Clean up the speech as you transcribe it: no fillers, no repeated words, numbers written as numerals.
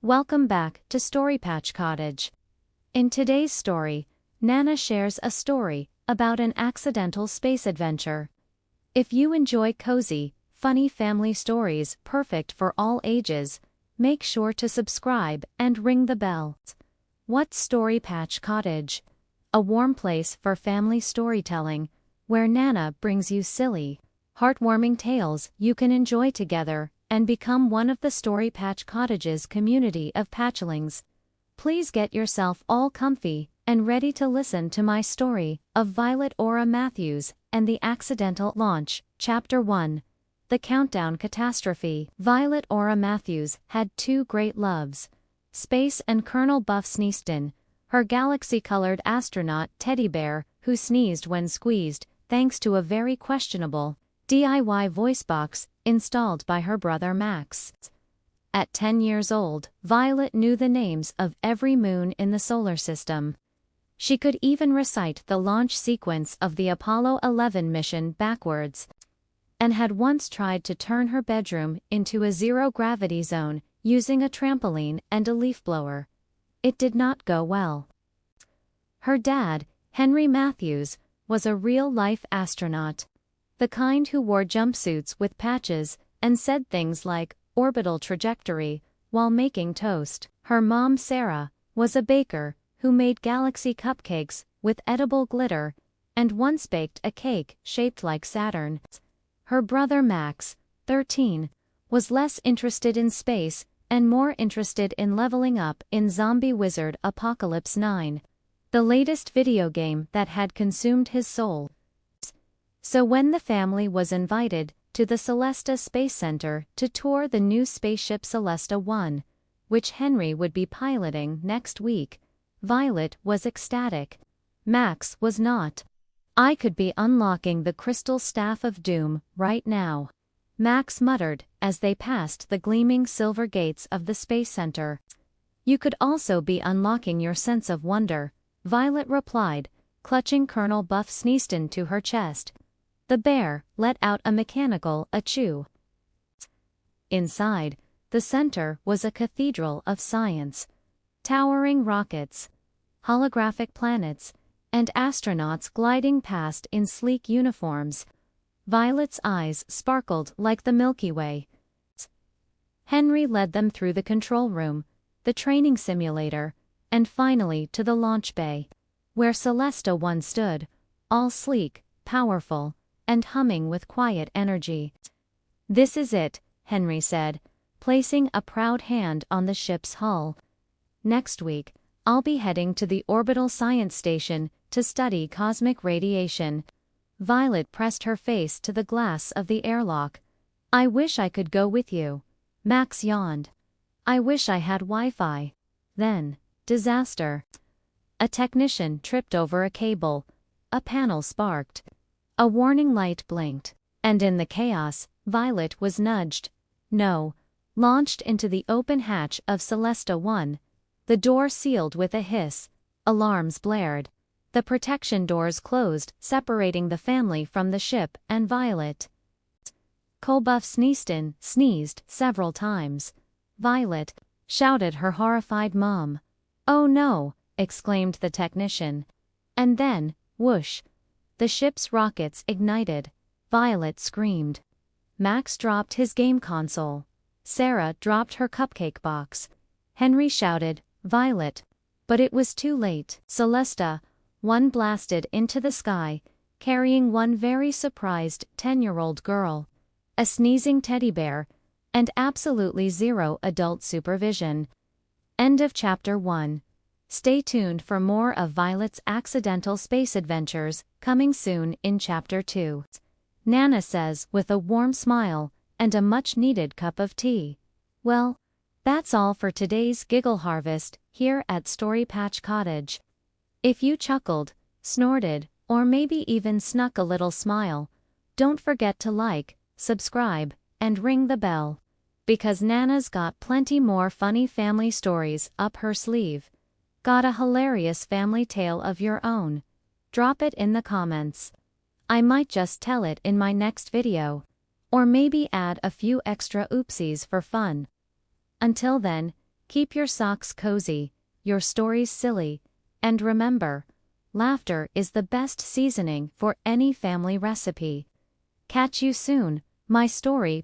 Welcome back to StoryPatch Cottage. In today's story, Nana shares a story about an accidental space adventure. If you enjoy cozy, funny family stories perfect for all ages, make sure to subscribe and ring the bell. What's StoryPatch Cottage? A warm place for family storytelling, where Nana brings you silly, heartwarming tales you can enjoy together and become one of the StoryPatch Cottage's community of patchlings. Please get yourself all comfy and ready to listen to my story of Violet Ora Matthews and the Accidental Launch, Chapter 1. The Countdown Catastrophe. Violet Ora Matthews had two great loves: space and Colonel Buff Sneaston, her galaxy-colored astronaut teddy bear who sneezed when squeezed, thanks to a very questionable DIY voice box installed by her brother Max. At 10 years old, Violet knew the names of every moon in the solar system. She could even recite the launch sequence of the Apollo 11 mission backwards, and had once tried to turn her bedroom into a zero-gravity zone using a trampoline and a leaf blower. It did not go well. Her dad, Henry Matthews, was a real-life astronaut. The kind who wore jumpsuits with patches and said things like orbital trajectory while making toast. Her mom, Sarah, was a baker who made galaxy cupcakes with edible glitter and once baked a cake shaped like Saturn. Her brother Max, 13, was less interested in space and more interested in leveling up in Zombie Wizard Apocalypse 9, the latest video game that had consumed his soul. So when the family was invited to the Celesta Space Center to tour the new spaceship Celesta 1, which Henry would be piloting next week, Violet was ecstatic. Max was not. "I could be unlocking the crystal staff of doom right now," Max muttered as they passed the gleaming silver gates of the Space Center. "You could also be unlocking your sense of wonder," Violet replied, clutching Colonel Buff Sneaston to her chest. The bear let out a mechanical achoo. Inside, the center was a cathedral of science. Towering rockets, holographic planets, and astronauts gliding past in sleek uniforms. Violet's eyes sparkled like the Milky Way. Henry led them through the control room, the training simulator, and finally to the launch bay, where Celesta 1 stood, all sleek, powerful, and humming with quiet energy. "This is it," Henry said, placing a proud hand on the ship's hull. "Next week, I'll be heading to the Orbital Science Station to study cosmic radiation." Violet pressed her face to the glass of the airlock. "I wish I could go with you." Max yawned. "I wish I had Wi-Fi." Then, disaster. A technician tripped over a cable. A panel sparked. A warning light blinked, and in the chaos, Violet was nudged, launched into the open hatch of Celesta 1. The door sealed with a hiss. Alarms blared. The protection doors closed, separating the family from the ship and Violet. Colbuff Sneaston sneezed several times. "Violet!" shouted her horrified mom. "Oh no!" exclaimed the technician. And then, whoosh! The ship's rockets ignited. Violet screamed. Max dropped his game console. Sarah dropped her cupcake box. Henry shouted, "Violet!" But it was too late. Celesta 1 blasted into the sky, carrying one very surprised 10-year-old girl, a sneezing teddy bear, and absolutely zero adult supervision. End of Chapter 1. Stay tuned for more of Violet's accidental space adventures, coming soon in Chapter 2. Nana says with a warm smile and a much-needed cup of tea. Well, that's all for today's giggle harvest here at StoryPatch Cottage. If you chuckled, snorted, or maybe even snuck a little smile, don't forget to like, subscribe, and ring the bell, because Nana's got plenty more funny family stories up her sleeve. Got a hilarious family tale of your own? Drop it in the comments. I might just tell it in my next video. Or maybe add a few extra oopsies for fun. Until then, Keep your socks cozy, your stories silly, and remember, laughter is the best seasoning for any family recipe. Catch you soon, my story